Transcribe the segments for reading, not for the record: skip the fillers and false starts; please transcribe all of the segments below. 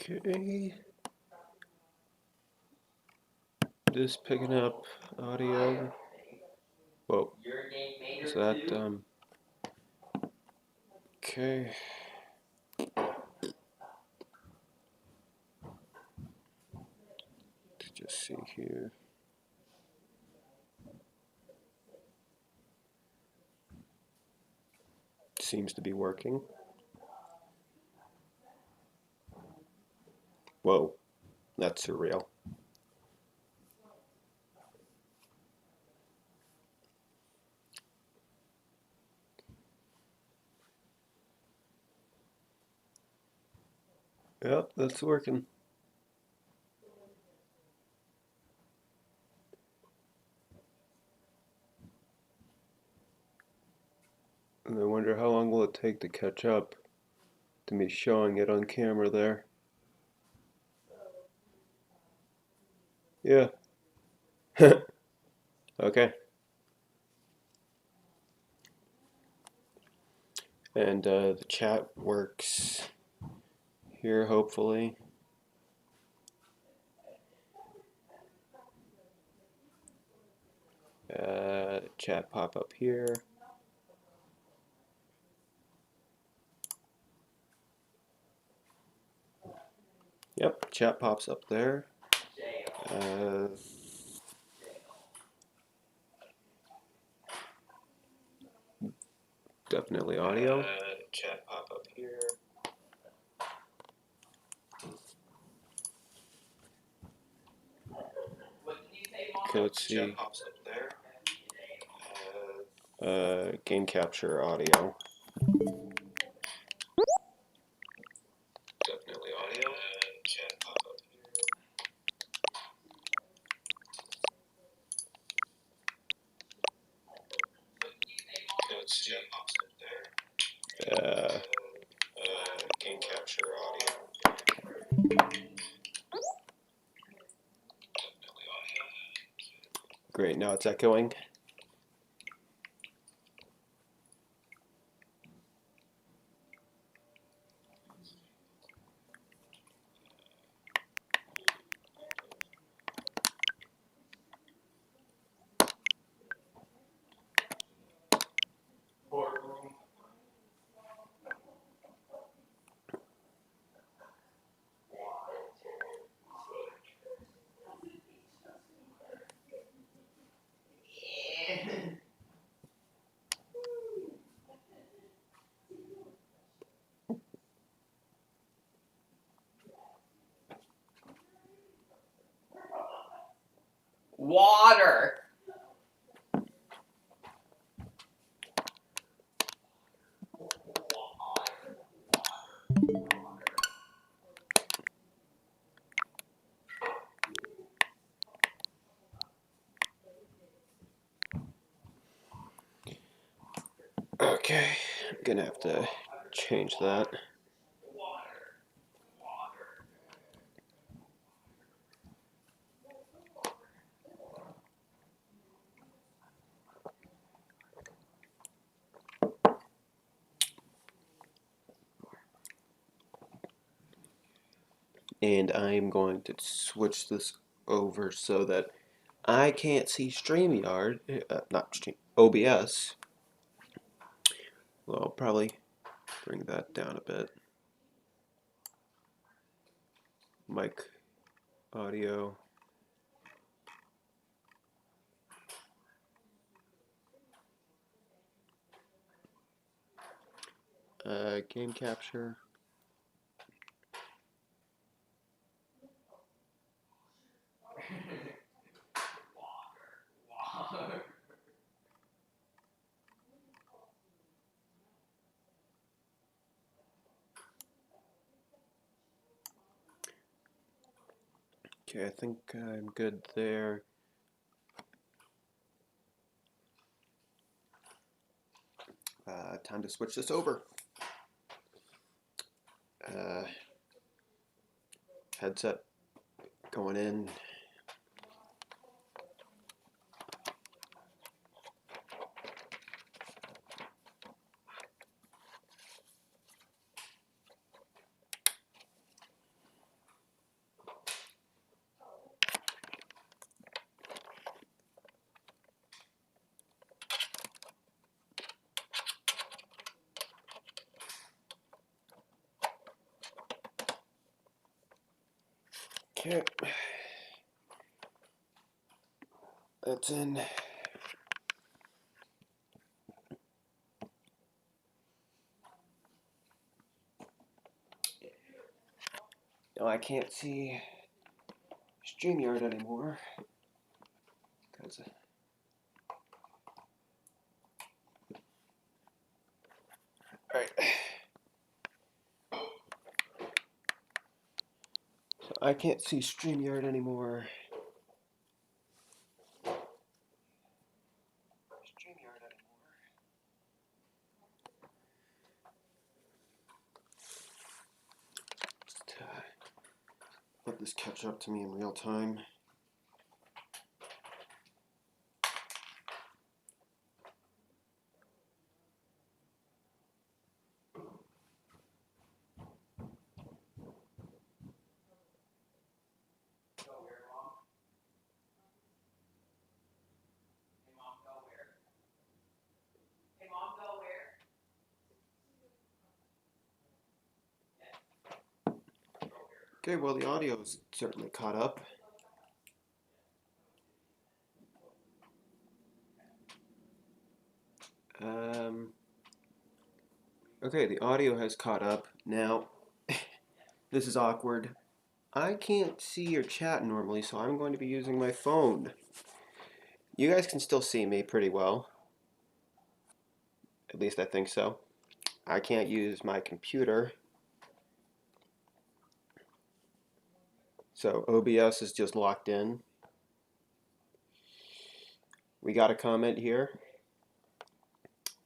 Okay. Just picking up audio. Whoa. Is that, okay. Let's just see here. Seems to be working. Whoa. That's surreal. Yep, that's working. And I wonder how long will it take to catch up to me showing it on camera there. Yeah. Okay. And the chat works here, hopefully. Chat pop up here. Yep, chat pops up there. Definitely audio. Chat pop up here. Okay, let's see. Chat pops up there. Game capture audio. Definitely audio. Chat pop up here. Okay, let's see. Chat pops up there. Game capture audio. Definitely audio. Great, now it's echoing. Water. Okay, I'm gonna have to change that. And I'm going to switch this over so that I can't see StreamYard, not Stream, OBS. Well, I'll probably bring that down a bit. Mic audio. Game capture. Okay, I think I'm good there. Time to switch this over. Headset going in. Okay. That's in. No, I can't see StreamYard anymore. Alright. So I can't see StreamYard anymore. Just let this catch up to me in real time. Okay, well the audio is certainly caught up. Okay, the audio has caught up. Now, this is awkward. I can't see your chat normally, so I'm going to be using my phone. You guys can still see me pretty well. At least I think so. I can't use my computer. So OBS is just locked in. We got a comment here.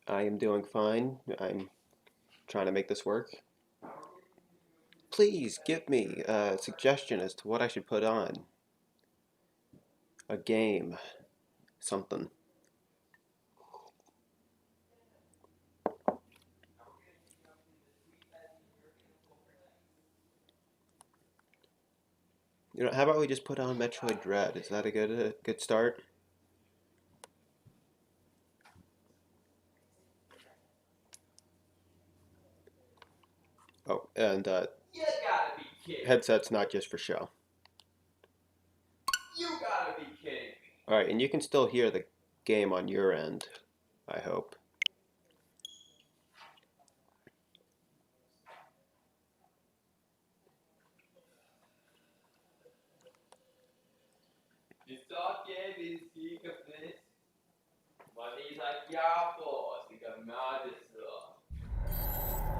I am doing fine. I'm trying to make this work. Please give me a suggestion as to what I should put on. A game. Something. You know, how about we just put on Metroid Dread? Is that a good start? Oh, and You gotta be kidding. headset's not just for show. You gotta be kidding me. Alright, and you can still hear the game on your end, I hope.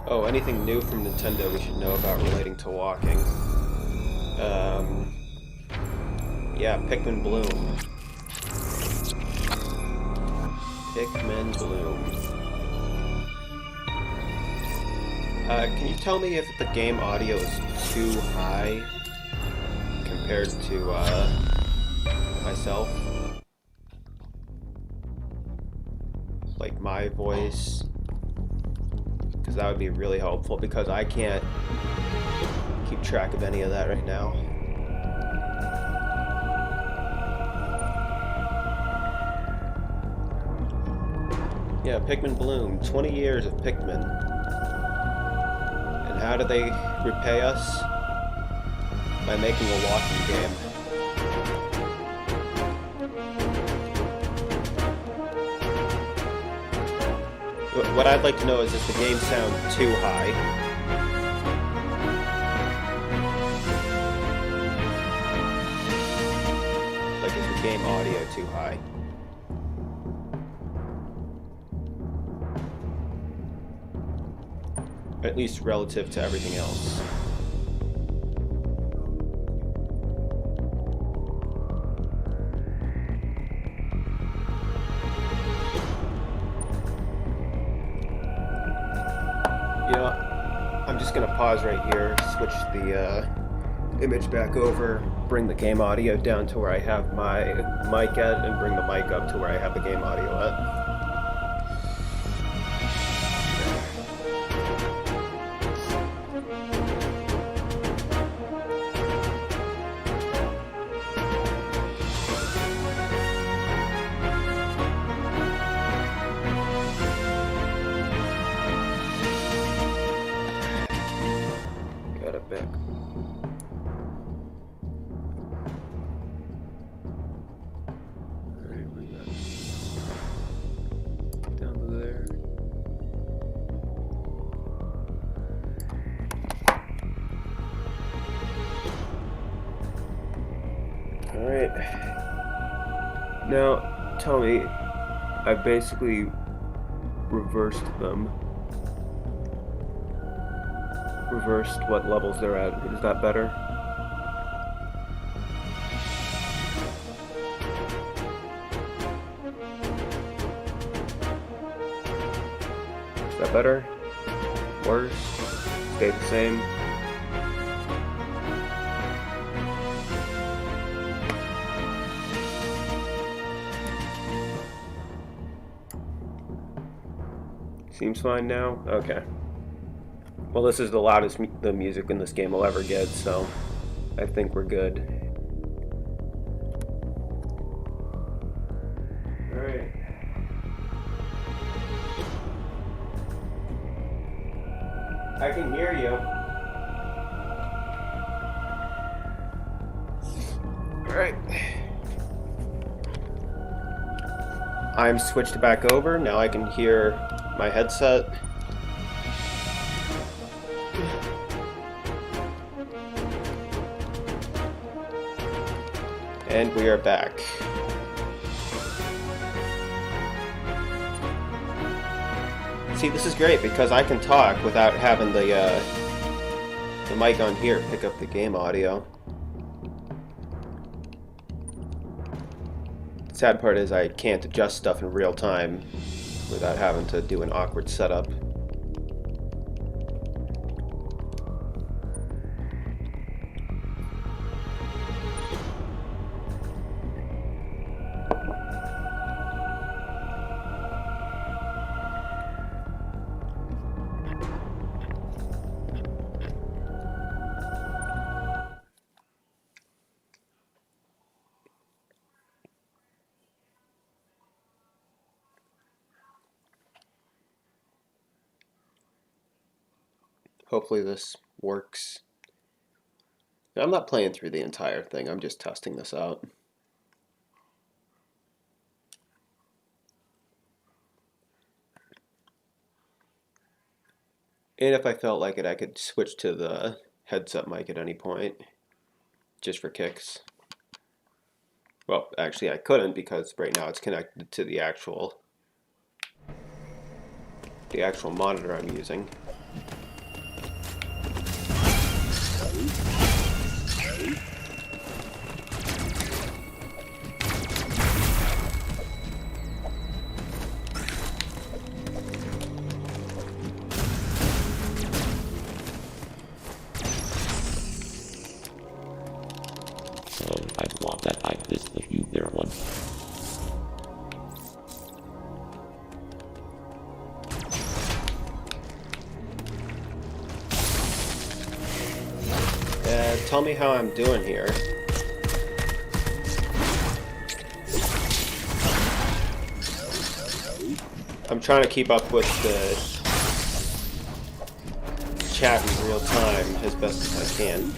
Oh, anything new from Nintendo we should know about relating to walking? Yeah, Pikmin Bloom. Pikmin Bloom. Can you tell me if the game audio is too high compared to myself? Like my voice? Because that would be really helpful, because I can't keep track of any of that right now. Yeah, Pikmin Bloom, 20 years of Pikmin. And how do they repay us? By making a walking game. What I'd like to know is, does the game sound too high? Like, is the game audio too high? At least relative to everything else. You know, I'm just gonna pause right here, switch the image back over, bring the game audio down to where I have my mic at, and bring the mic up to where I have the game audio at. Now, tell me, I basically reversed them. Reversed what levels they're at. Is that better? Is that better? Worse? Stay the same? Seems fine now? Okay. Well, this is the loudest the music in this game will ever get, so I think we're good. Alright. I can hear you. Alright. I'm switched back over. Now I can hear my headset. And we are back. See, this is great because I can talk without having the mic on here pick up the game audio. The sad part is I can't adjust stuff in real time without having to do an awkward setup. Hopefully this works. I'm not playing through the entire thing, I'm just testing this out. And if I felt like it, I could switch to the headset mic at any point, just for kicks. Well, actually I couldn't because right now it's connected to the actual monitor I'm using. I want that I missed the you there one. Tell me how I'm doing here. I'm trying to keep up with the chat in real time as best as I can.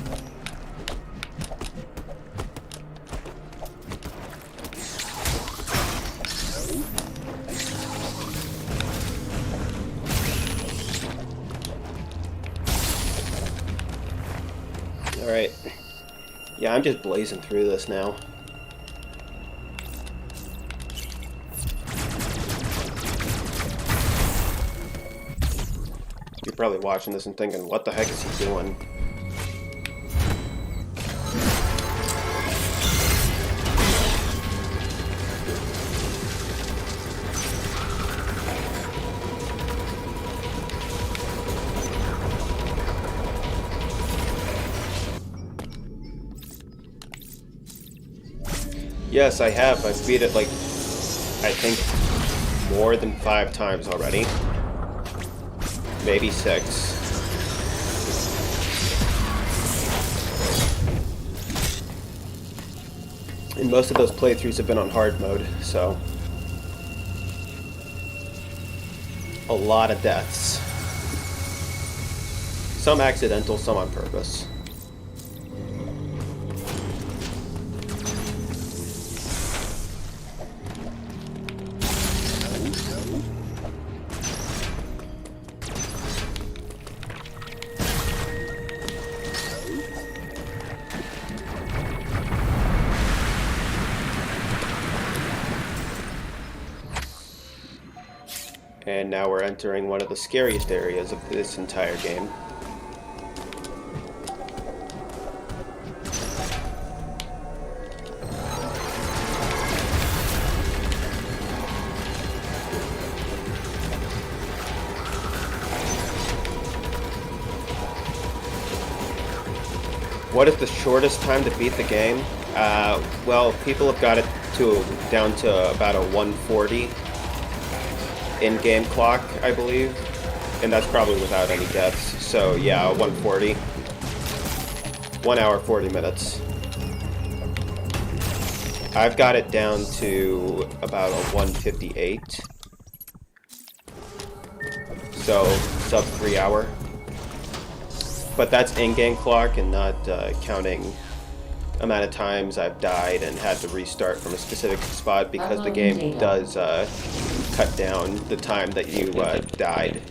Alright. Yeah, I'm just blazing through this now. You're probably watching this and thinking, what the heck is he doing? Yes, I have. I've beat it like, I think, more than 5 times already. Maybe 6. And most of those playthroughs have been on hard mode, so a lot of deaths. Some accidental, some on purpose. And now we're entering one of the scariest areas of this entire game. What is the shortest time to beat the game? Well, people have got it down to about a 140 in-game clock, I believe, and that's probably without any deaths. So yeah, 140. 1 hour 40 minutes. I've got it down to about a 158. So sub 3 hour. But that's in-game clock and not counting amount of times I've died and had to restart from a specific spot, because the game does cut down the time that you died,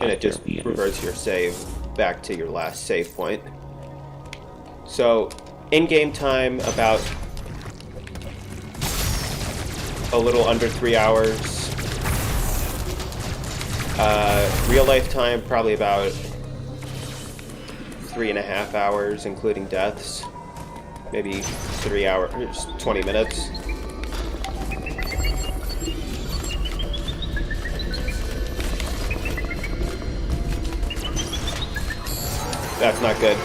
and it just reverts your save back to your last save point. So in-game time about a little under 3 hours. Real life time probably about 3.5 hours, including deaths. Maybe 3 hours, 20 minutes. That's not good.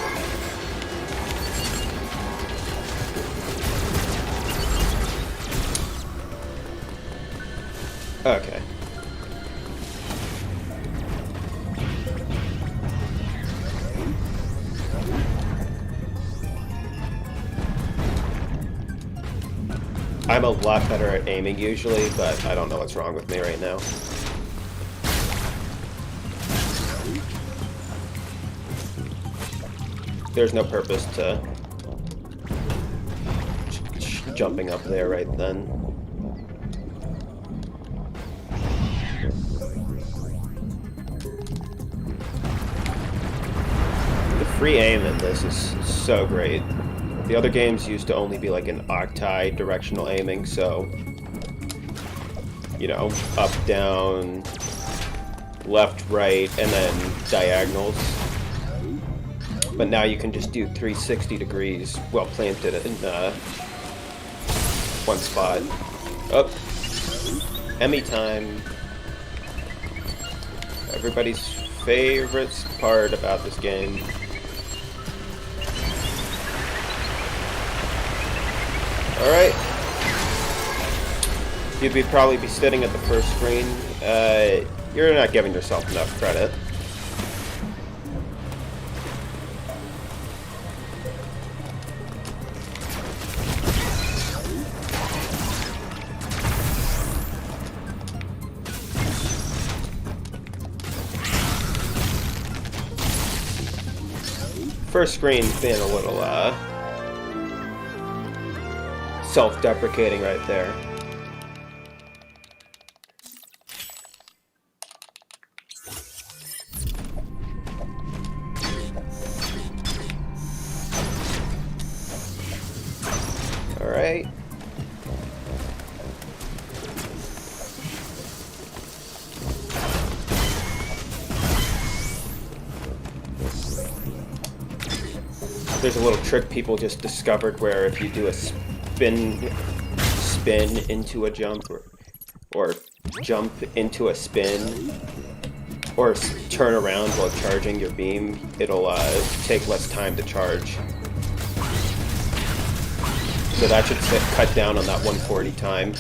Okay. I'm a lot better at aiming usually, but I don't know what's wrong with me right now. There's no purpose to jumping up there right then. The free aim in this is so great. The other games used to only be like an octi directional aiming, so, you know, up, down, left, right, and then diagonals. But now you can just do 360 degrees well planted in one spot. Oh, Emmy time. Everybody's favorite part about this game. Alright. You'd probably be sitting at the first screen. You're not giving yourself enough credit. First screen's being a little, self-deprecating right there. All right. There's a little trick people just discovered where if you do a spin into a jump, or jump into a spin, or turn around while charging your beam, it'll take less time to charge. So that should cut down on that 140 time.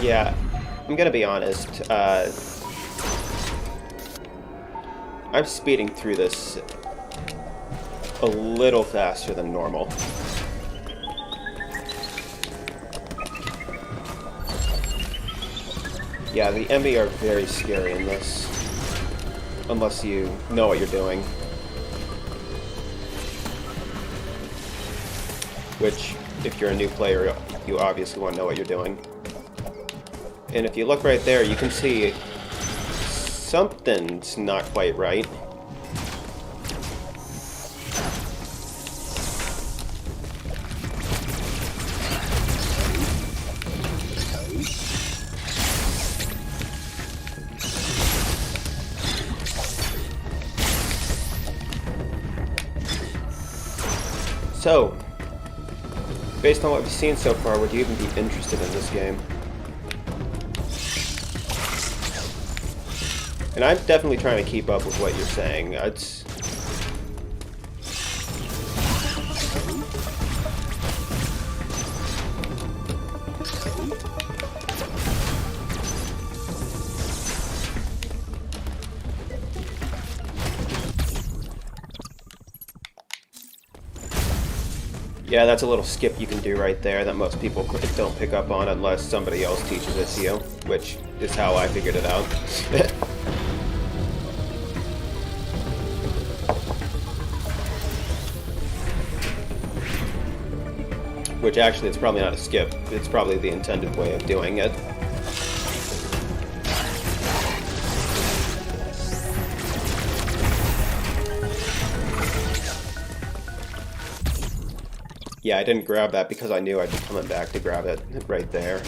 Yeah, I'm gonna be honest. I'm speeding through this a little faster than normal. Yeah, the enemy are very scary in this, unless you know what you're doing. which, if you're a new player, you obviously want to know what you're doing. And if you look right there, you can see something's not quite right. So, based on what we've seen so far, would you even be interested in this game? And I'm definitely trying to keep up with what you're saying. It's... Yeah, that's a little skip you can do right there that most people don't pick up on unless somebody else teaches it to you, which is how I figured it out. Which actually, it's probably not a skip. It's probably the intended way of doing it. Yeah, I didn't grab that because I knew I'd be coming back to grab it right there.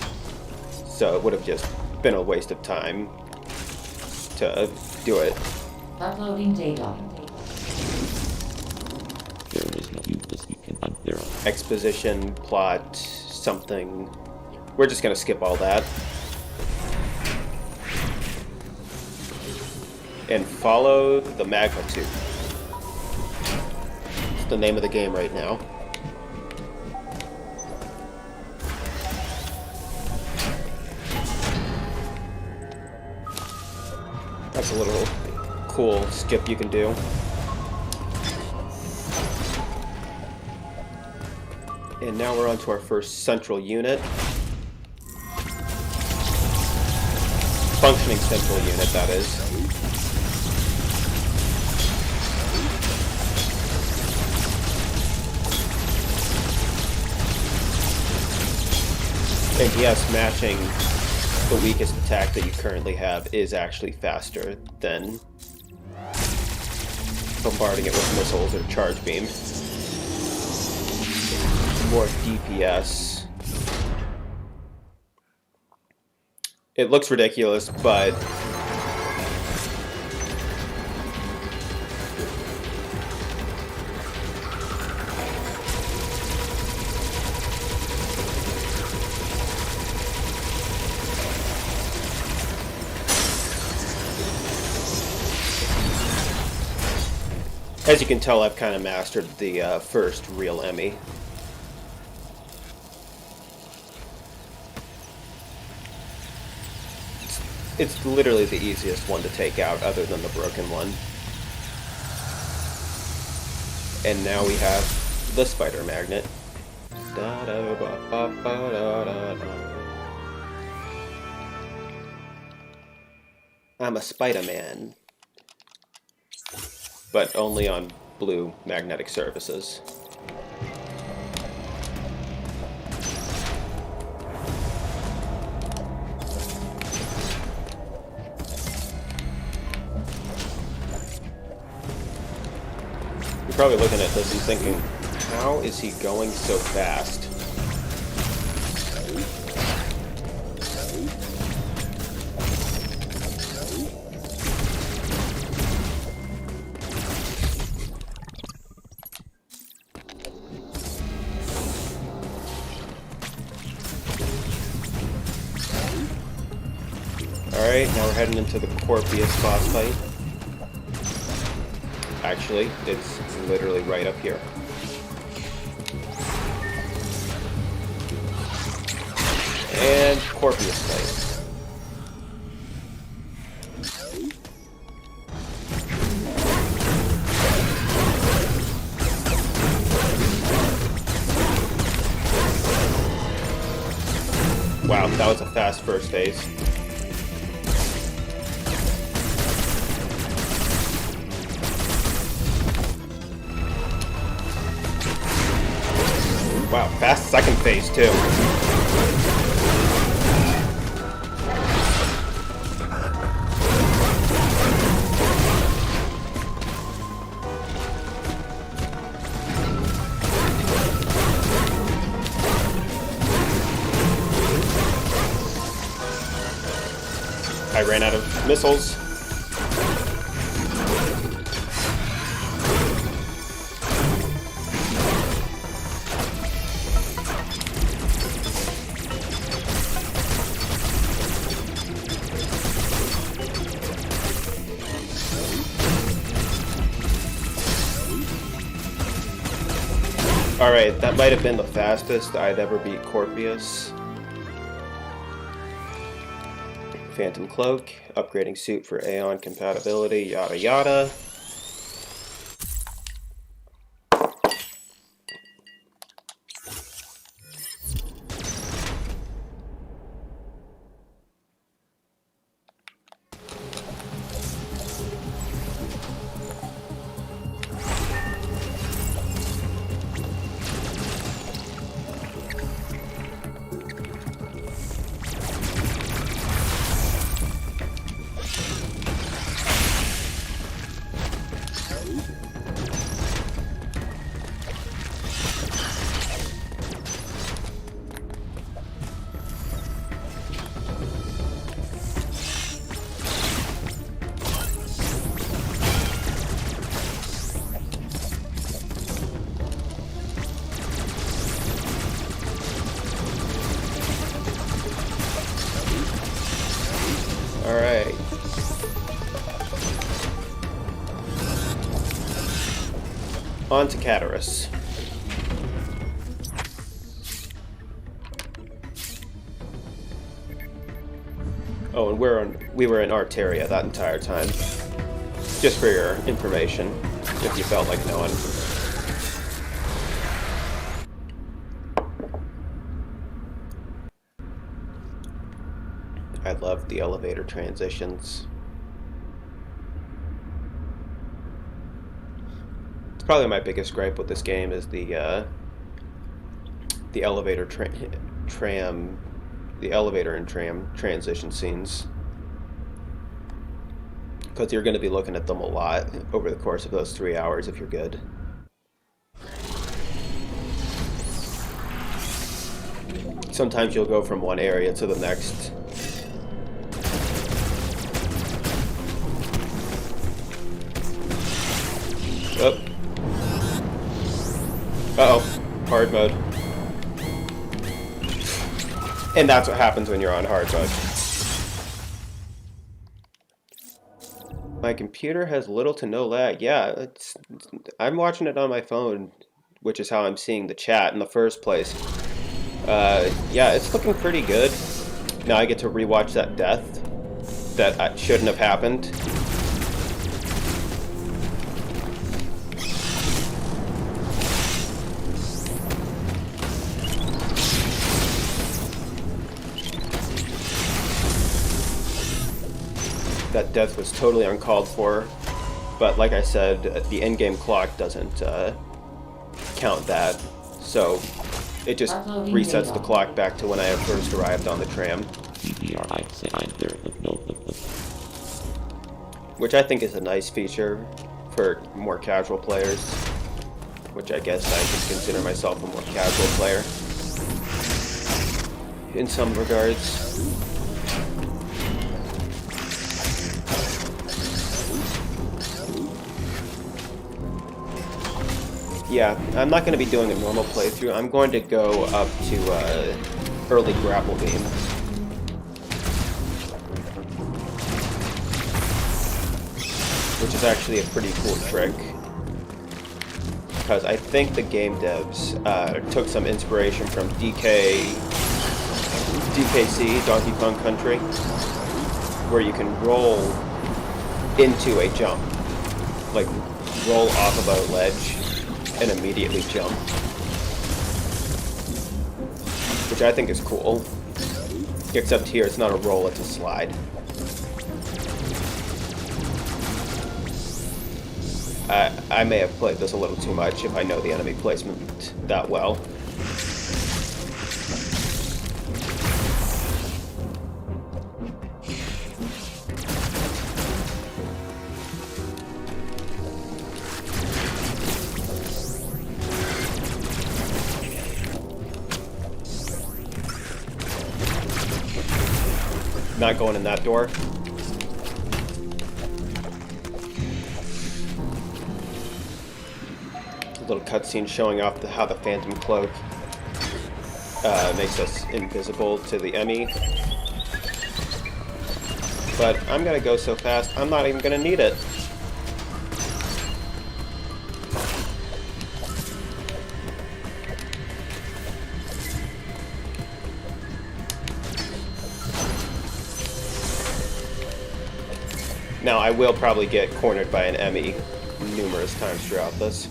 So it would have just been a waste of time to do it. Uploading data. There is no useless you can hunt there. Exposition, plot, something. We're just gonna skip all that. And follow the magma tube. It's the name of the game right now. That's a little cool skip you can do. And now we're on to our first central unit. Functioning central unit, that is. And yes, matching the weakest attack that you currently have is actually faster than bombarding it with missiles or charge beam. More DPS. It looks ridiculous, but as you can tell, I've kind of mastered the first real Emmy. It's literally the easiest one to take out, other than the broken one. And now we have the spider magnet. I'm a Spider-Man. But only on blue magnetic surfaces. You're probably looking at this and thinking, how is he going so fast? Alright, now we're heading into the Corpius boss fight. Actually, it's literally right up here. And Corpius fight. Wow, that was a fast first phase. Wow, fast second phase too. I ran out of missiles. Alright, that might have been the fastest I'd ever beat Corpius. Phantom Cloak, upgrading suit for Aeon compatibility, yada yada. Alright. On to Catarus. Oh, and we were in Arteria that entire time. Just for your information, if you felt like knowing. I love the elevator transitions. It's probably my biggest gripe with this game is the elevator the elevator and tram transition scenes. Because you're going to be looking at them a lot over the course of those 3 hours if you're good. Sometimes you'll go from one area to the next. Oh. Uh-oh. Hard mode. And that's what happens when you're on hard mode. My computer has little to no lag. Yeah, I'm watching it on my phone, which is how I'm seeing the chat in the first place. Yeah, it's looking pretty good. Now I get to rewatch that death that shouldn't have happened. That death was totally uncalled for, but like I said, the endgame clock doesn't count that, so it just resets the clock back to when I first arrived on the tram. Which I think is a nice feature for more casual players, which I guess I could consider myself a more casual player in some regards. Yeah, I'm not going to be doing a normal playthrough. I'm going to go up to early grapple beam. Which is actually a pretty cool trick. Because I think the game devs took some inspiration from DKC, Donkey Kong Country, where you can roll into a jump. Like, roll off of a ledge and immediately jump. Which I think is cool. Except here it's not a roll, it's a slide. I may have played this a little too much if I know the enemy placement that well. Not going in that door. Little cutscene showing off how the Phantom Cloak makes us invisible to the enemy. But I'm gonna go so fast, I'm not even gonna need it. Now, I will probably get cornered by an Emmy numerous times throughout this.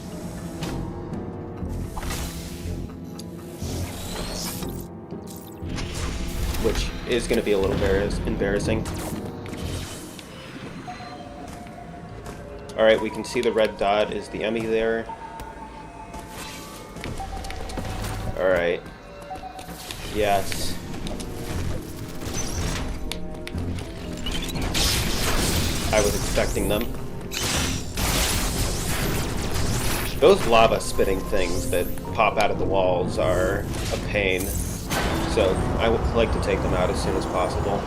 Which is going to be a little embarrassing. Alright, we can see the red dot. Is the Emmy there? Alright. Yes. I was expecting them. Those lava spitting things that pop out of the walls are a pain, so I would like to take them out as soon as possible.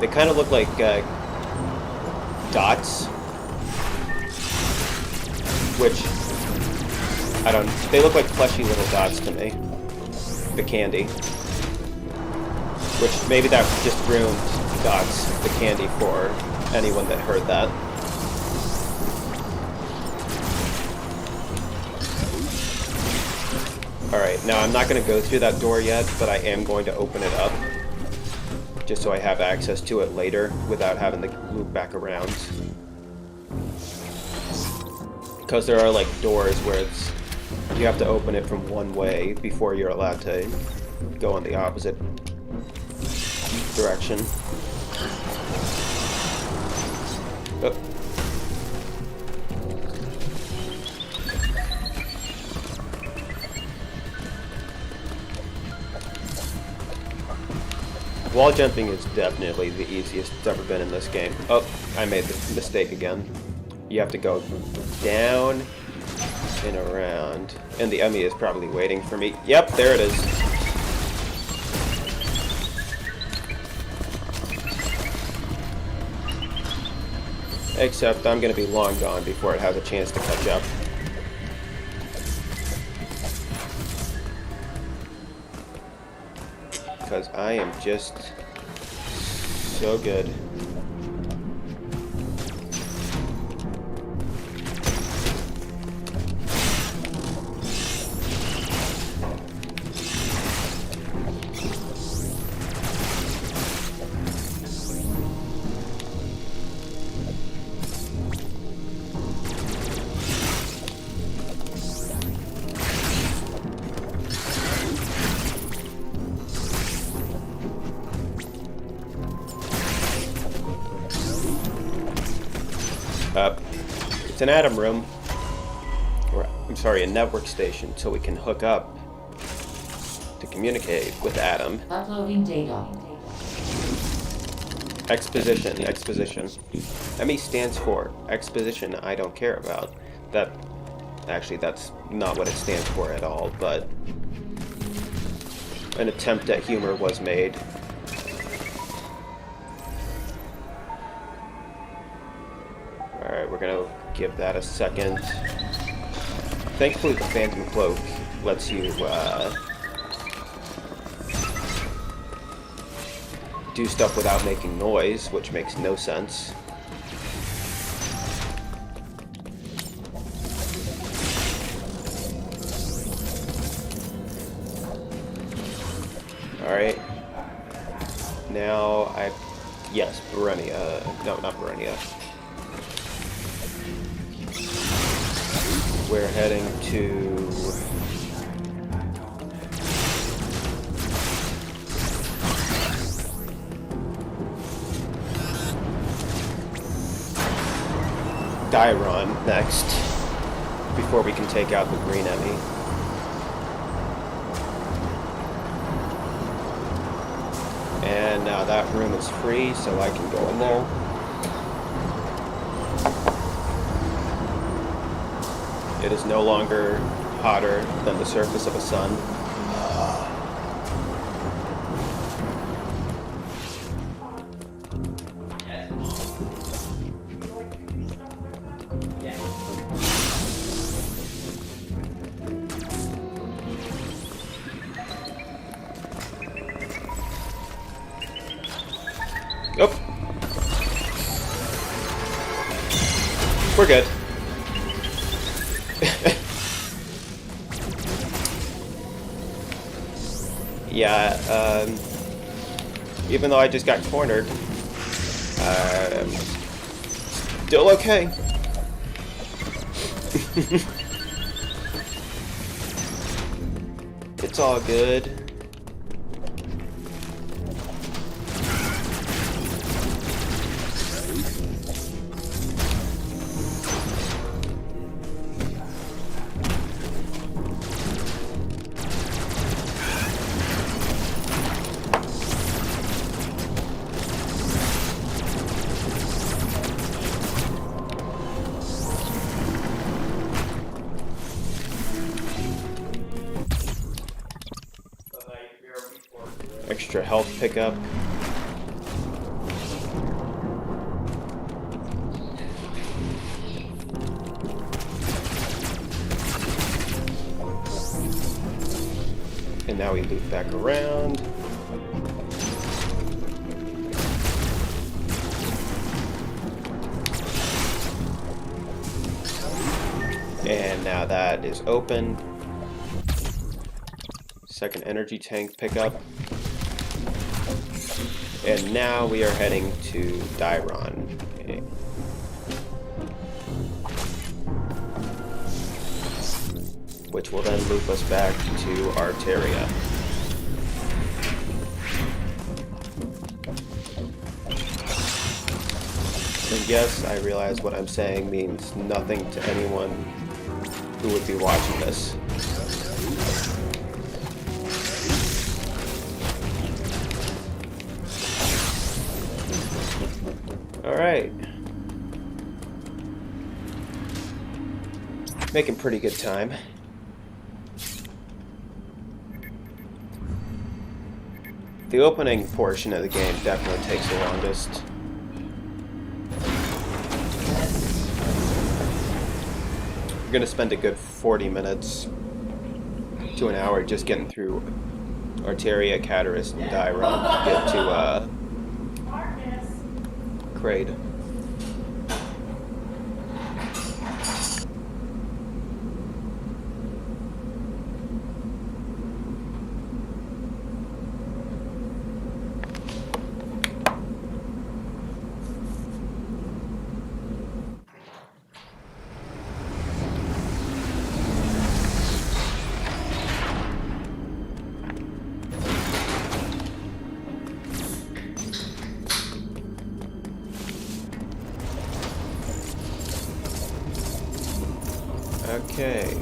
They kind of look like dots, which they look like fleshy little dots to me. The candy. Which, maybe that just ruined dots, the candy, for anyone that heard that. Alright, now I'm not going to go through that door yet, but I am going to open it up. Just so I have access to it later, without having to loop back around. Because there are, like, doors where you have to open it from one way before you're allowed to go in the opposite direction. Oh. Wall jumping is definitely the easiest it's ever been in this game. Oh, I made the mistake again. You have to go down and around. And the Emmy is probably waiting for me. Yep, there it is. Except I'm going to be long gone before it has a chance to catch up. Because I am just so good. It's an Atom room, or I'm sorry, a network station, so we can hook up to communicate with Atom. Uploading data. Exposition, exposition. ME stands for exposition I don't care about. Actually, that's not what it stands for at all, but an attempt at humor was made. Alright, we're gonna give that a second. Thankfully, the Phantom Cloak lets you do stuff without making noise, which makes no sense. Alright. Now yes, Berenia. No, not Berenia. We're heading to... Dairon next, before we can take out the green enemy. And now that room is free, so I can go in there. It is no longer hotter than the surface of a sun. Oh. We're good. Yeah, even though I just got cornered, still okay. It's all good. Extra health pickup. And now we loop back around. And now that is open. Second energy tank pickup. And now we are heading to Dairon. Okay. Which will then loop us back to Arteria. And yes, I realize what I'm saying means nothing to anyone who would be watching this. Alright. Making pretty good time. The opening portion of the game definitely takes the longest. You're gonna spend a good 40 minutes to an hour just getting through Arteria, Cataris, and Dairon to get to Kraid. Okay.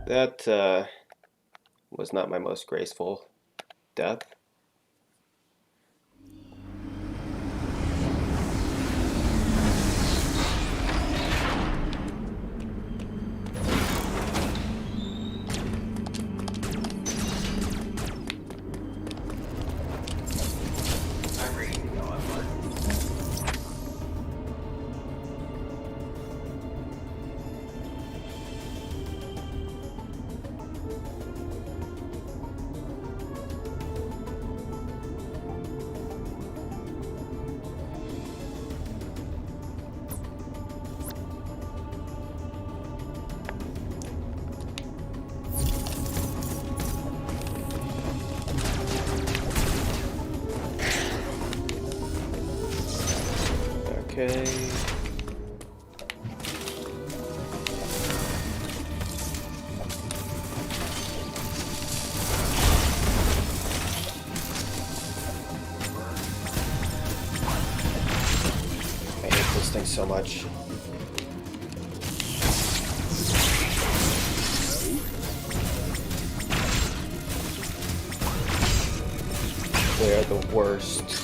That was not my most graceful death. Okay. I hate this thing so much. They're the worst.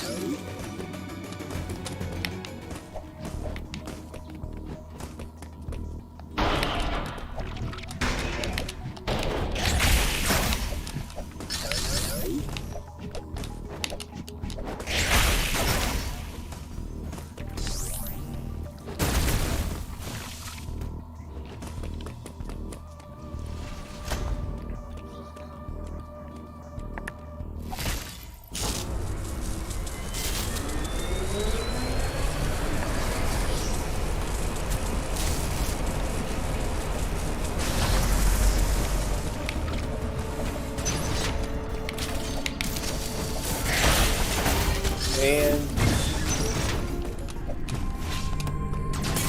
And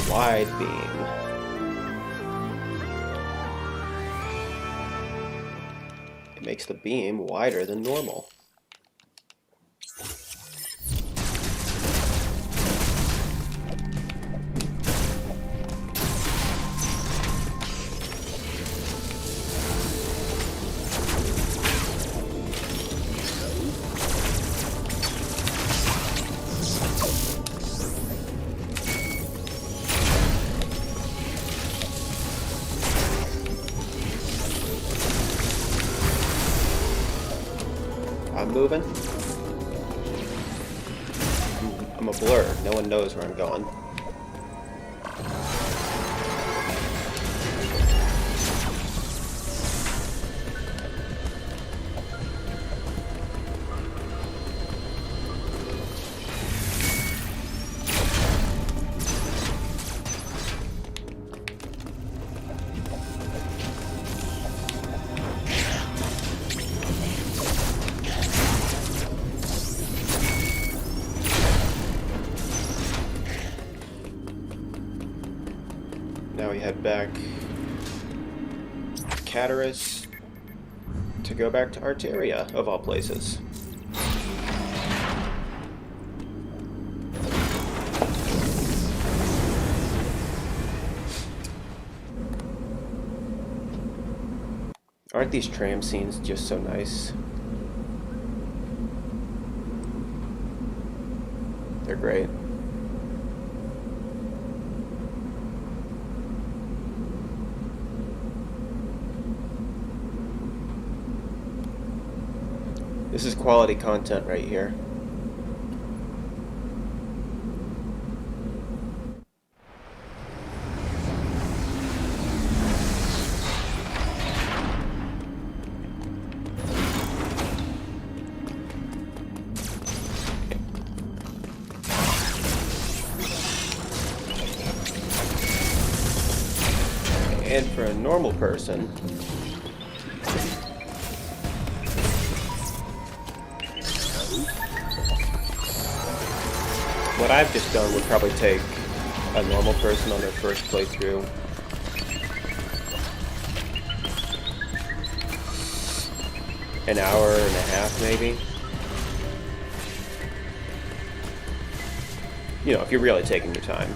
wide beam. It makes the beam wider than normal. I'm moving. I'm a blur. No one knows where I'm going. Now we head back to Cataris to go back to Arteria, of all places. Aren't these tram scenes just so nice? They're great. This is quality content right here. And for a normal person, what I've just done would probably take a normal person on their first playthrough an hour and a half, maybe. You know, if you're really taking your time.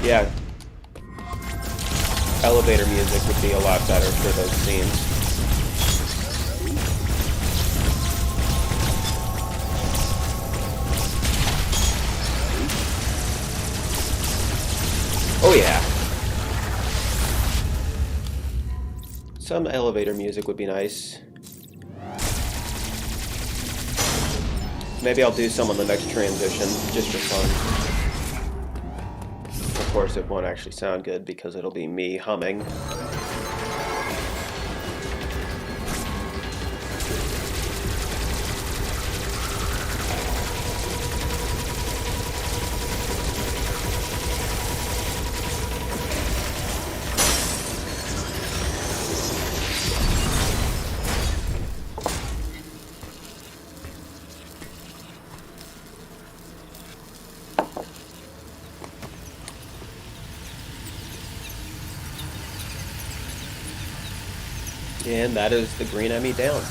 Yeah, elevator music would be a lot better for those scenes. Oh yeah. Some elevator music would be nice. Maybe I'll do some on the next transition, just for fun. Of course, it won't actually sound good because it'll be me humming. And that is the green enemy down.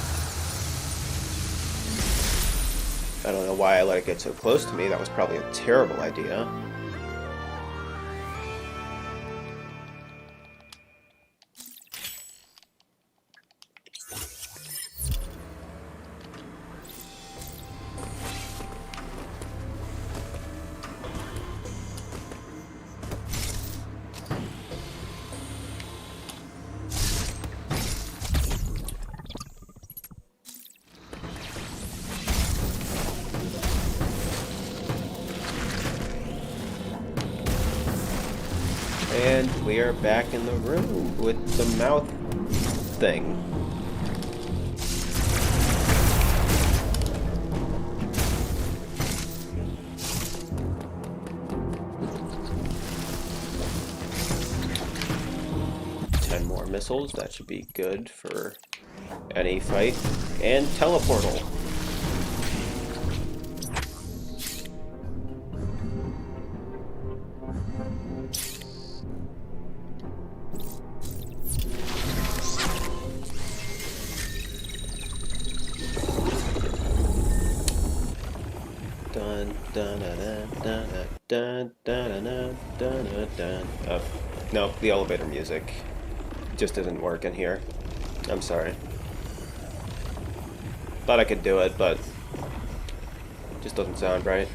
I don't know why I let it get so close to me. That was probably a terrible idea. And we are back in the room with the mouth thing. More missiles, that should be good for any fight. And teleportal. Dun dun dun dun dun dun dun dun dun. No, the elevator music just isn't working here. I'm sorry. Thought I could do it, but just doesn't sound right.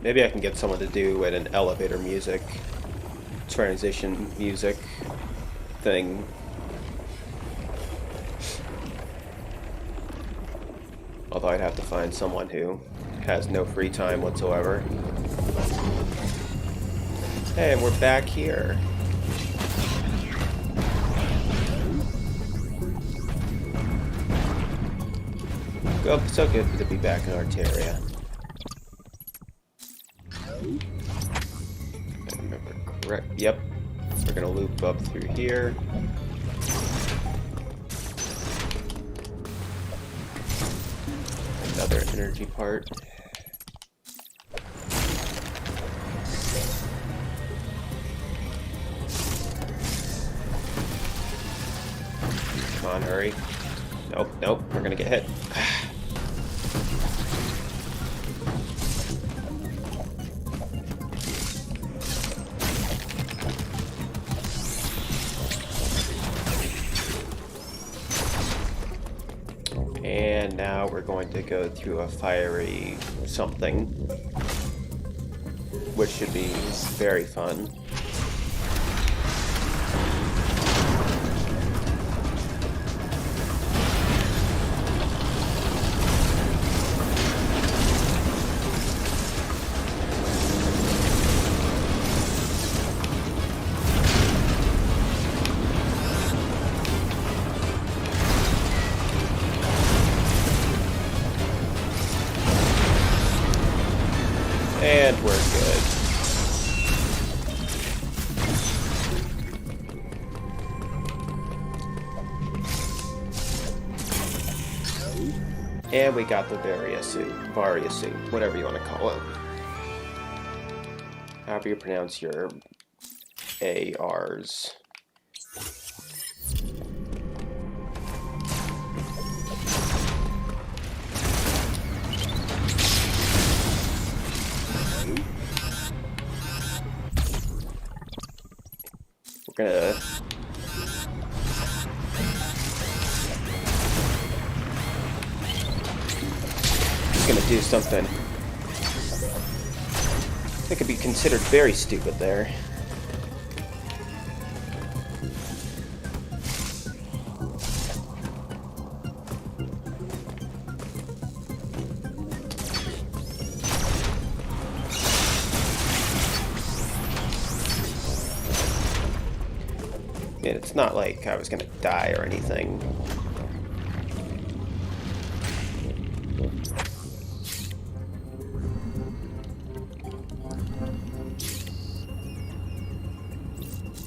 Maybe I can get someone to do an elevator music, transition music thing. Although I'd have to find someone who has no free time whatsoever. Hey, we're back here. Oh, so good to be back in Arteria. If I remember correct. Yep. We're gonna loop up through here. Another energy part. Come on, hurry. Nope, nope, we're gonna get hit. And now we're going to go through a fiery something, which should be very fun. And we're good. And we got the Varia suit, whatever you want to call it. However you pronounce your ARs. We're gonna do something that could be considered very stupid there. And it's not like I was gonna die or anything.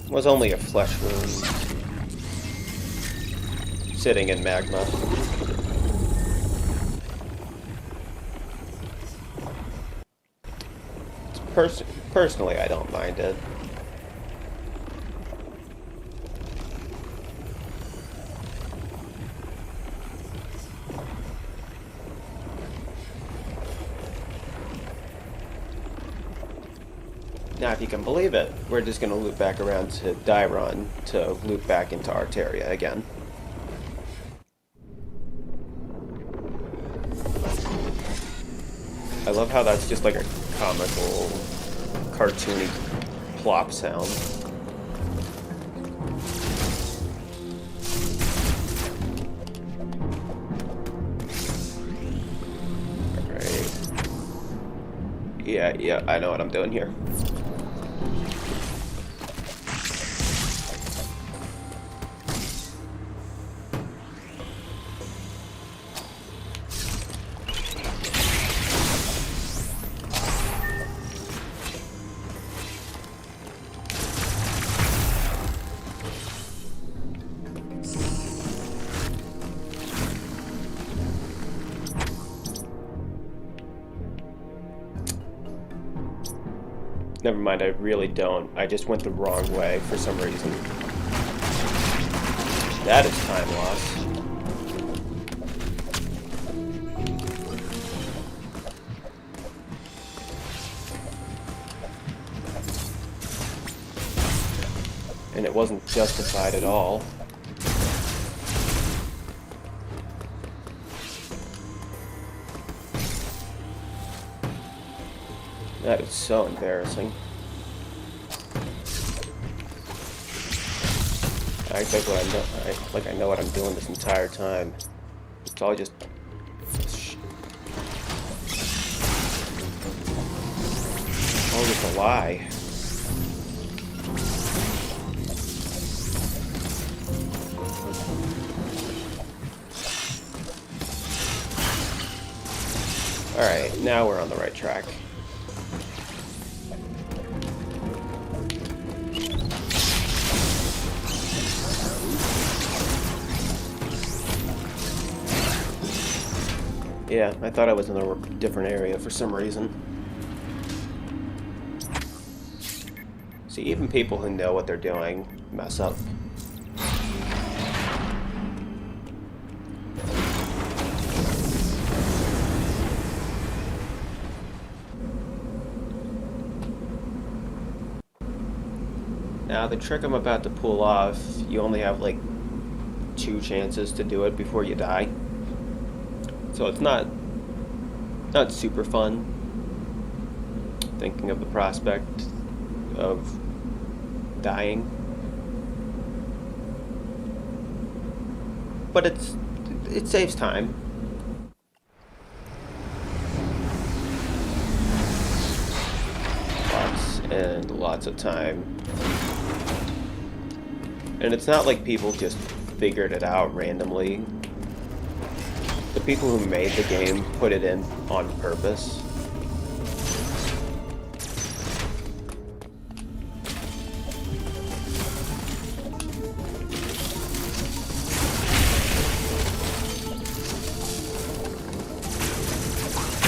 It was only a flesh wound sitting in magma. Personally, I don't mind it. Now, if you can believe it, we're just going to loop back around to Dairon to loop back into Arteria again. I love how that's just like a comical, cartoony plop sound. Alright. Yeah, I know what I'm doing here. Never mind, I really don't. I just went the wrong way for some reason. That is time loss. And it wasn't justified at all. That is so embarrassing. I act like I know what I'm doing this entire time. It's all just a lie. Alright, now we're on the right track. Yeah, I thought I was in a different area for some reason. See, even people who know what they're doing mess up. Now, the trick I'm about to pull off, you only have like 2 chances to do it before you die. So it's not super fun, thinking of the prospect of dying. But it saves time. Lots and lots of time. And it's not like people just figured it out randomly. The people who made the game put it in on purpose.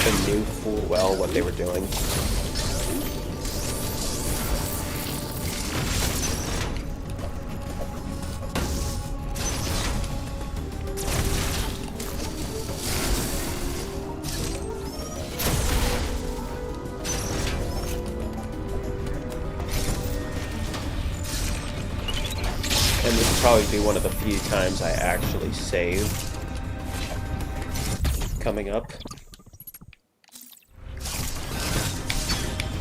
They knew full well what they were doing. And this will probably be one of the few times I actually save coming up.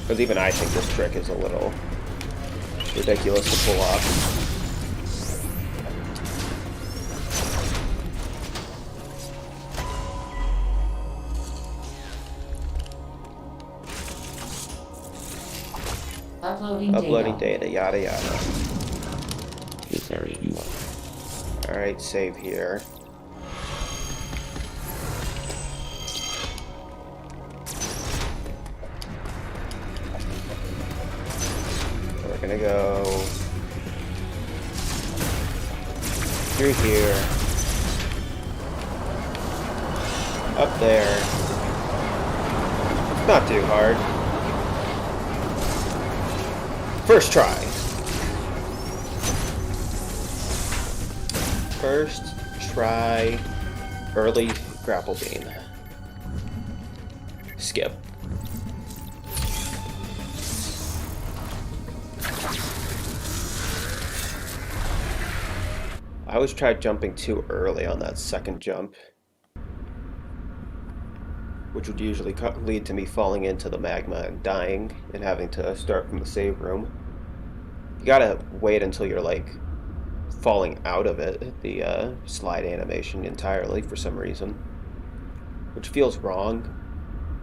Because even I think this trick is a little ridiculous to pull off. Uploading data, yada yada. This area you are. Alright, save here. We're gonna go through here, up there. It's not too hard. First try. First try, early grapple beam. Skip. always tried jumping too early on that second jump, which would usually lead to me falling into the magma and dying and having to start from the save room. You gotta wait until you're like falling out of it, the slide animation entirely for some reason, which feels wrong,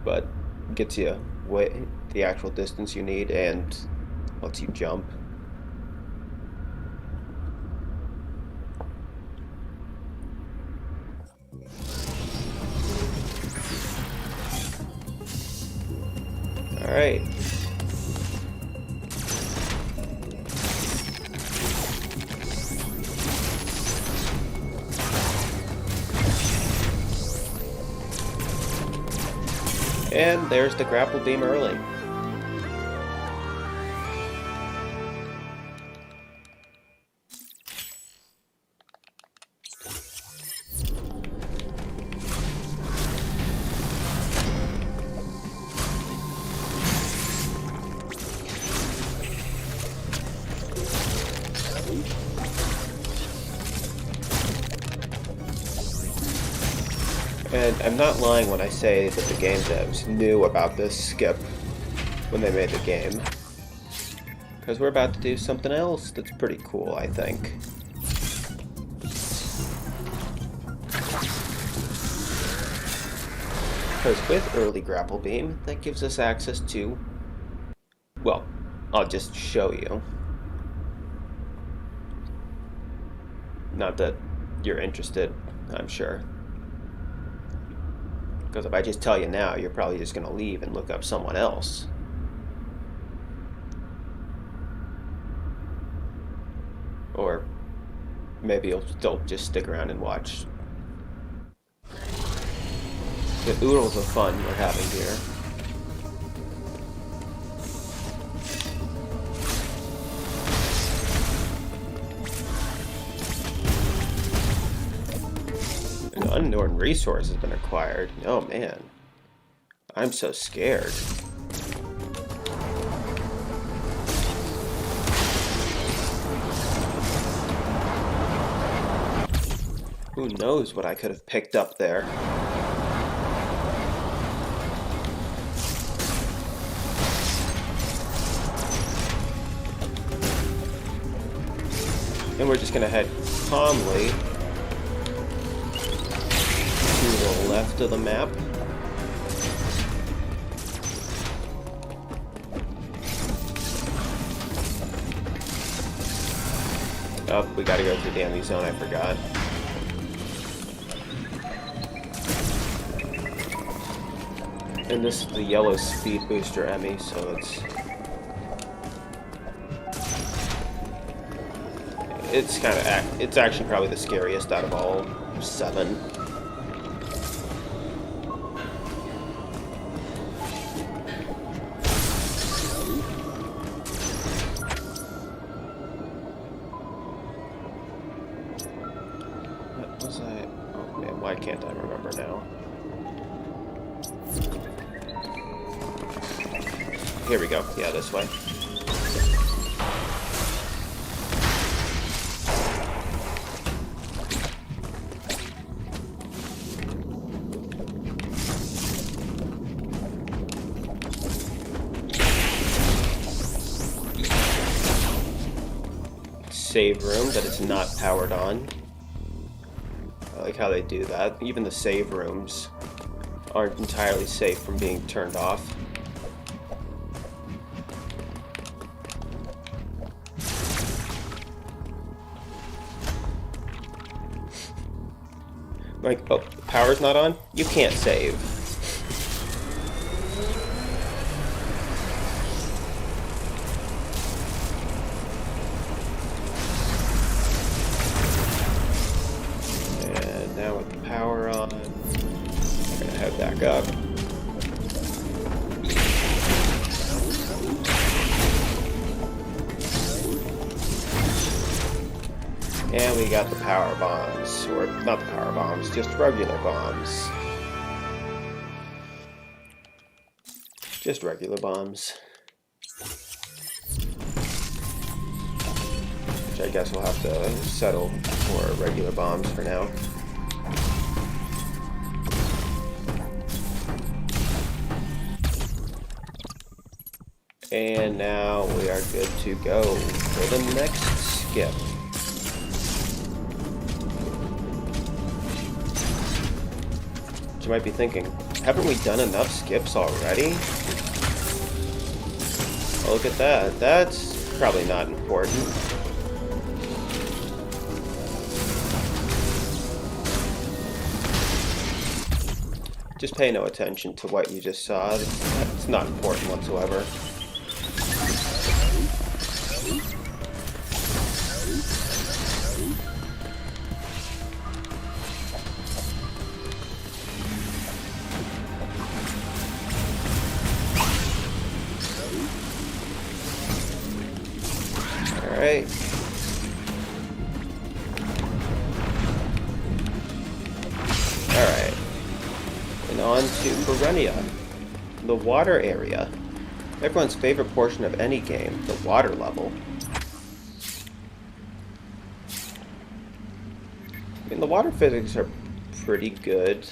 but gets you the actual distance you need and lets you jump. Alright. And there's the grapple beam early. And I'm not lying when I say that the game devs knew about this skip when they made the game. Because we're about to do something else that's pretty cool, I think. Because with early grapple beam, that gives us access to... Well, I'll just show you. Not that you're interested, I'm sure. Because if I just tell you now, you're probably just going to leave and look up someone else. Or maybe you'll still just stick around and watch. The oodles of fun we're having here. An unknown resource has been acquired. Oh man. I'm so scared. Who knows what I could have picked up there? And we're just gonna head calmly to the left of the map. Oh, we gotta go through the enemy zone, I forgot. And this is the yellow speed booster Emmy, so it's actually probably the scariest out of all 7. What was I? Oh man, why can't I remember now? Here we go. Yeah, this way. Save room that is not powered on. I like how they do that. Even the save rooms aren't entirely safe from being turned off. Like, oh, the power's not on? You can't save. And now with the power on, I'm gonna head back up. And we got the power bombs, or not the power bombs, just regular bombs. Just regular bombs. Which I guess we'll have to settle for regular bombs for now. And now we are good to go for the next skip. You might be thinking, haven't we done enough skips already? Oh, look at that. That's probably not important. Just pay no attention to what you just saw. It's not important whatsoever. Alright. Alright. And on to Perennia, the water area. Everyone's favorite portion of any game, the water level. I mean, the water physics are pretty good,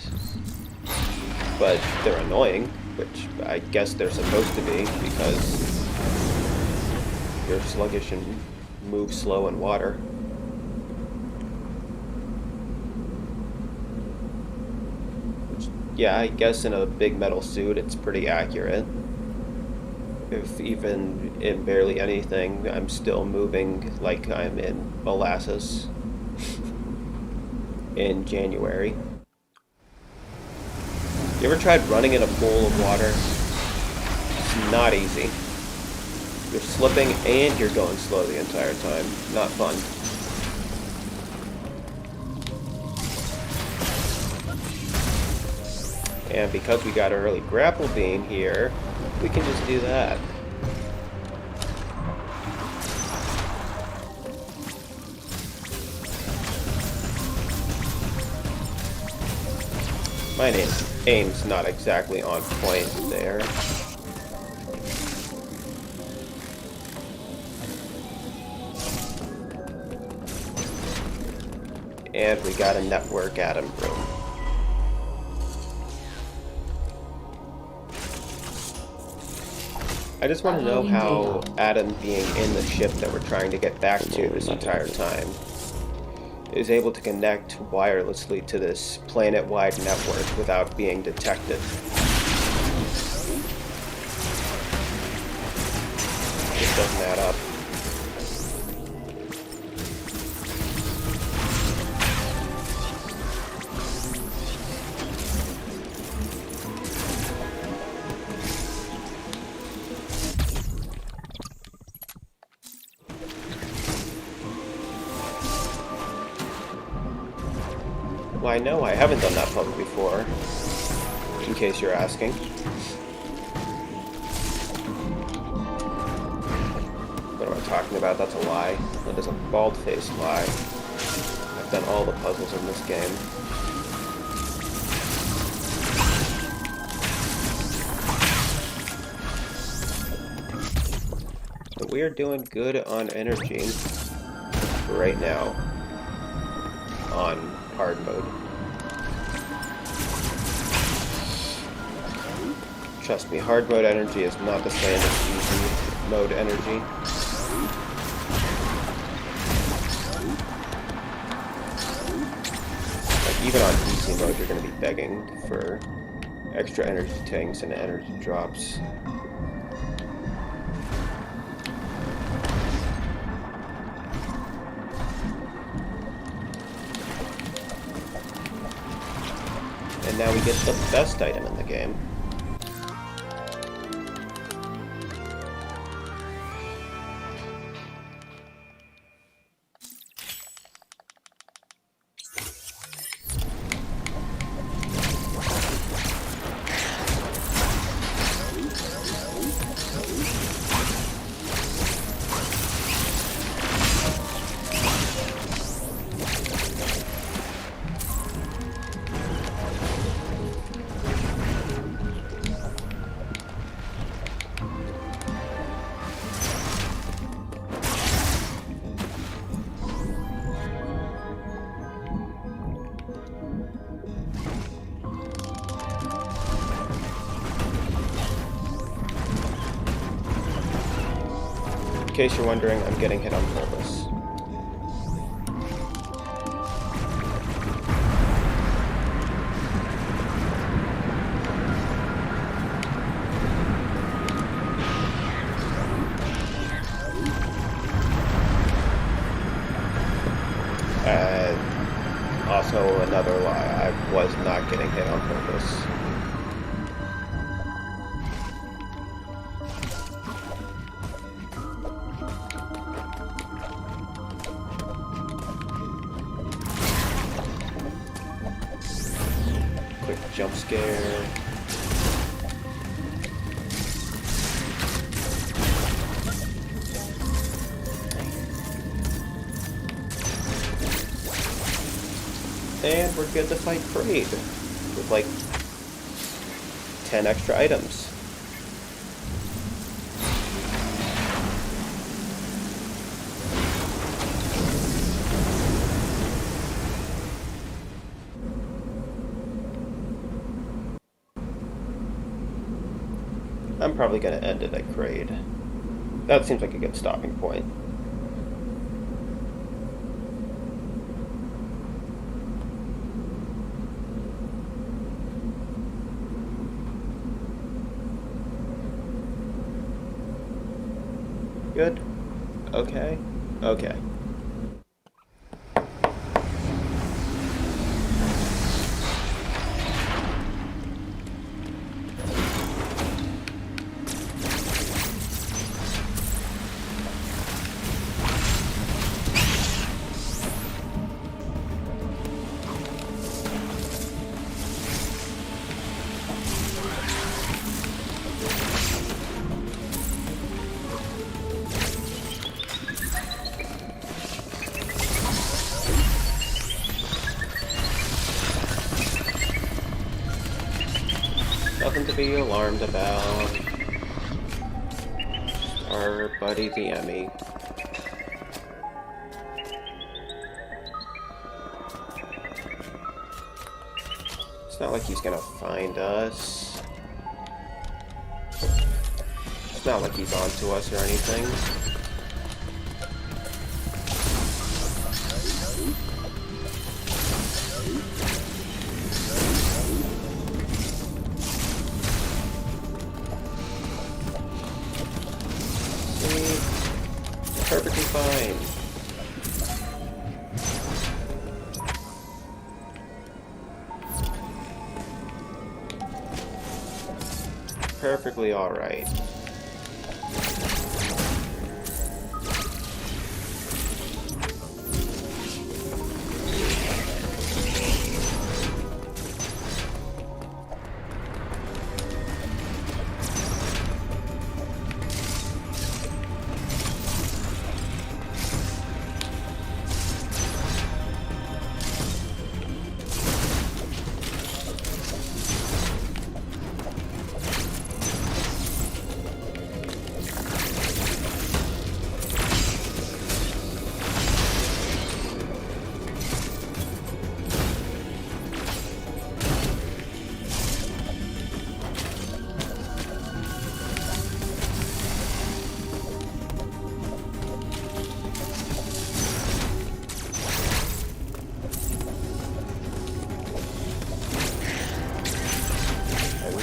but they're annoying, which I guess they're supposed to be, because you're sluggish and move slow in water. Which, yeah, I guess in a big metal suit it's pretty accurate. If even in barely anything, I'm still moving like I'm in molasses in January. You ever tried running in a pool of water? It's not easy. You're slipping and you're going slow the entire time. Not fun. And because we got an early grapple beam here, we can just do that. My aim's not exactly on point there. And we got a network atom room. I just want to know how Adam being in the ship that we're trying to get back to this entire time is able to connect wirelessly to this planet-wide network without being detected. It doesn't add up. Well, I know I haven't done that puzzle before, in case you're asking. What am I talking about? That's a lie. That is a bald-faced lie. I've done all the puzzles in this game. But we are doing good on energy right now on hard mode. Trust me, hard mode energy is not the same as easy mode energy. Like, even on easy mode, you're going to be begging for extra energy tanks and energy drops. And now we get the best item in the game. case you're wondering, I'm getting hit on purpose. Also, another lie, I was not getting hit on purpose. Quick jump scare. And we're good to fight Kraid with like 10 extra items. I'm probably going to end it at Kraid. That seems like a good stopping point. Good. Okay. Okay. Nothing to be alarmed about. Just our buddy the Emmy. It's not like he's gonna find us. It's not like he's on to us or anything. Perfectly fine. Perfectly alright.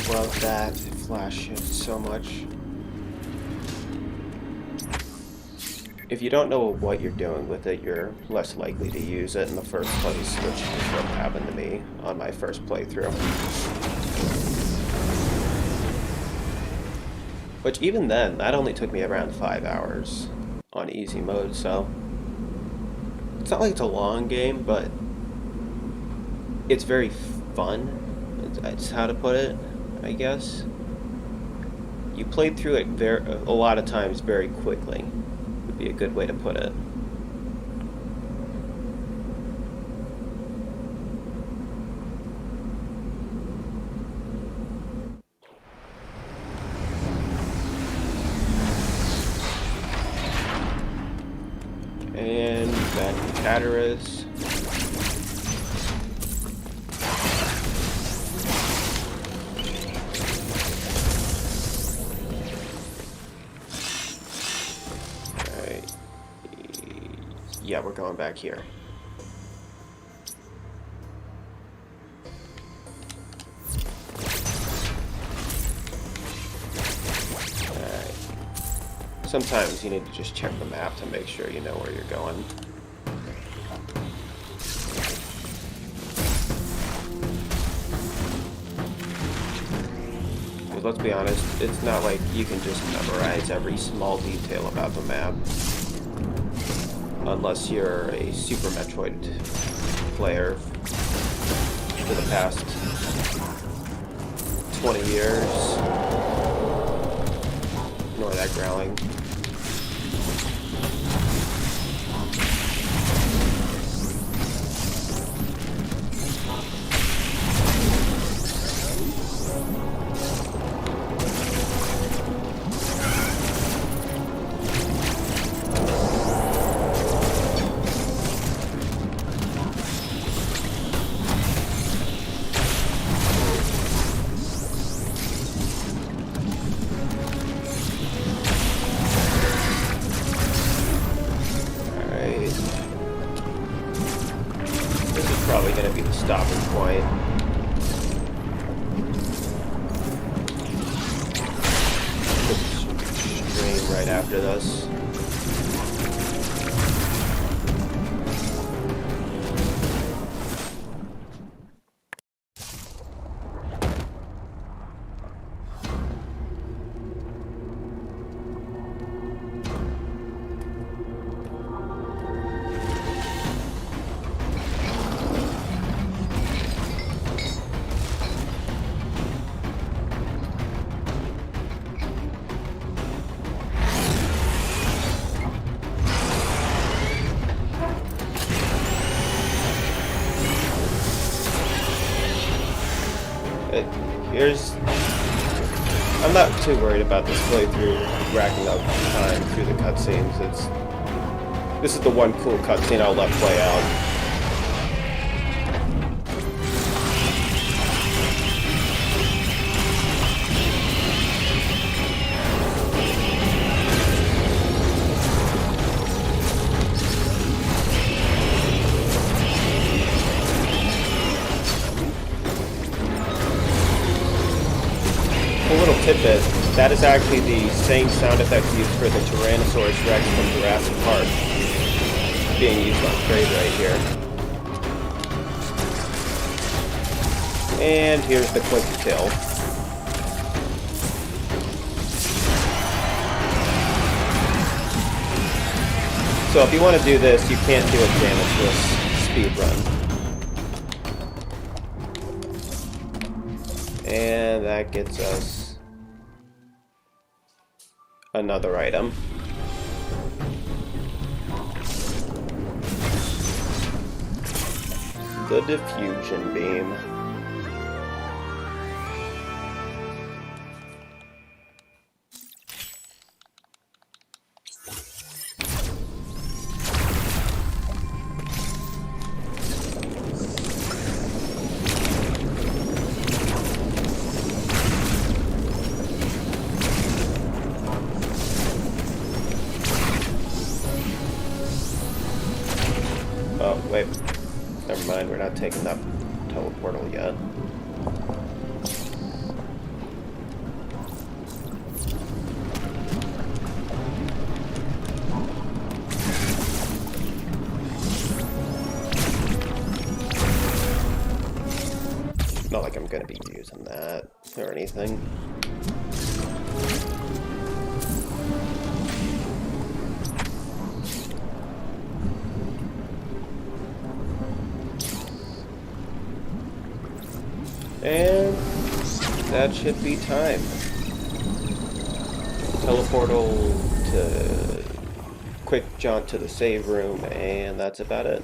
Love that flash shift so much. If you don't know what you're doing with it, you're less likely to use it in the first place, which is what happened to me on my first playthrough. Which even then, that only took me around 5 hours on easy mode, so it's not like it's a long game, but it's very fun. It's how to put it, I guess. You played through it a lot of times very quickly, would be a good way to put it. And back to Cataris. Yeah, we're going back here. Alright. Sometimes you need to just check the map to make sure you know where you're going. Because let's be honest, it's not like you can just memorize every small detail about the map. Unless you're a Super Metroid player for the past 20 years. Ignore that growling. Probably going to be the stopping point. Stream right after this. I'm not too worried about this playthrough racking up time through the cutscenes. This is the one cool cutscene I'll let play out. Tidbit, that is actually the same sound effect used for the Tyrannosaurus Rex from Jurassic Park being used on Trade right here. And here's the quick kill. So if you want to do this, you can't do a damageless speed run. And that gets us another item. The diffusion beam. Oh, wait. Never mind, we're not taking that teleportal yet. Not like I'm gonna be using that or anything. And that should be time. Teleportal to quick jaunt to the save room, and that's about it.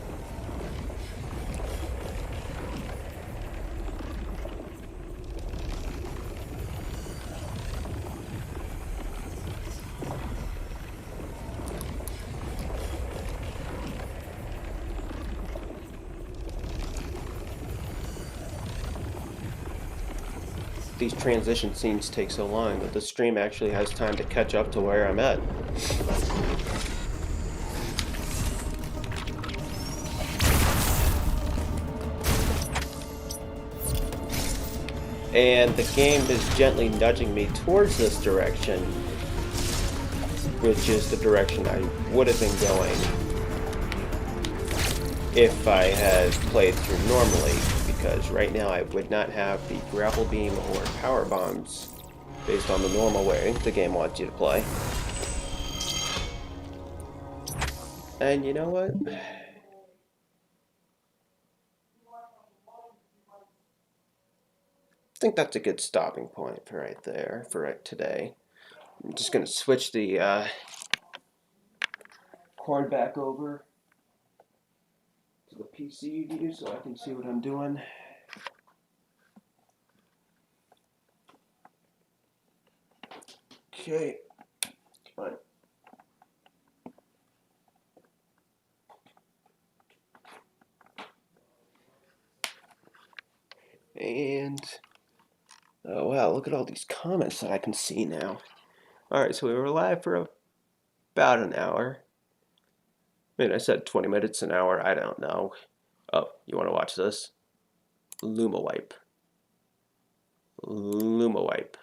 These transition scenes take so long that the stream actually has time to catch up to where I'm at. And the game is gently nudging me towards this direction, which is the direction I would have been going if I had played through normally, because right now I would not have the grapple beam or power bombs based on the normal way the game wants you to play. And you know what? I think that's a good stopping point for right there, for right today. I'm just going to switch the cord back over to the PC view so I can see what I'm doing. Okay. Come on. And oh wow, look at all these comments that I can see now. Alright, so we were live for about an hour. I mean, I said 20 minutes, an hour, I don't know. Oh, you want to watch this? Luma wipe. Luma wipe.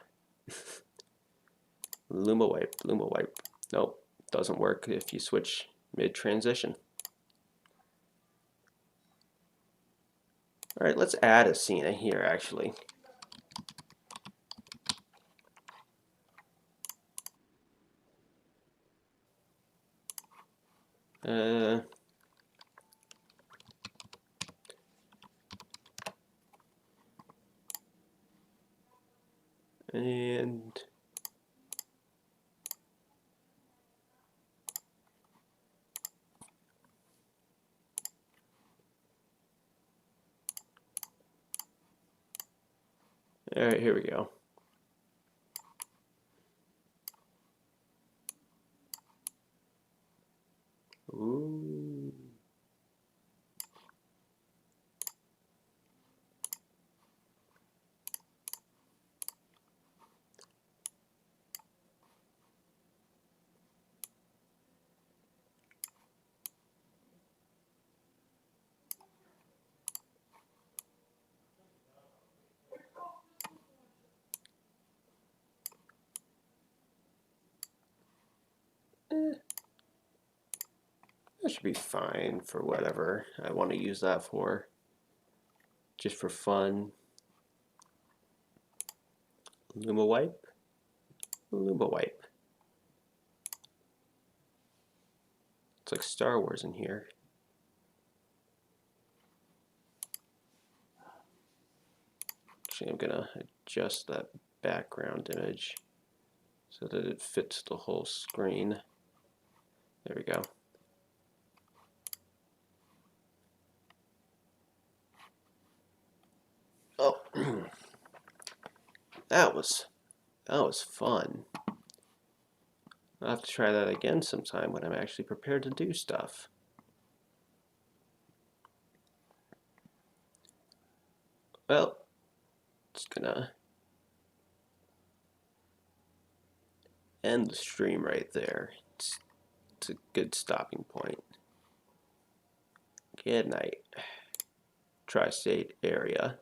Luma wipe. Luma wipe. Nope, doesn't work if you switch mid-transition. Alright, let's add a scene here, actually. And alright, here we go. Ooh. That should be fine for whatever I want to use that for. Just for fun. Luma wipe. Luma wipe. It's like Star Wars in here. Actually, I'm gonna adjust that background image so that it fits the whole screen. There we go. Oh, that was fun. I'll have to try that again sometime when I'm actually prepared to do stuff. Well, just gonna end the stream right there. It's a good stopping point. Good night. Tri-state area.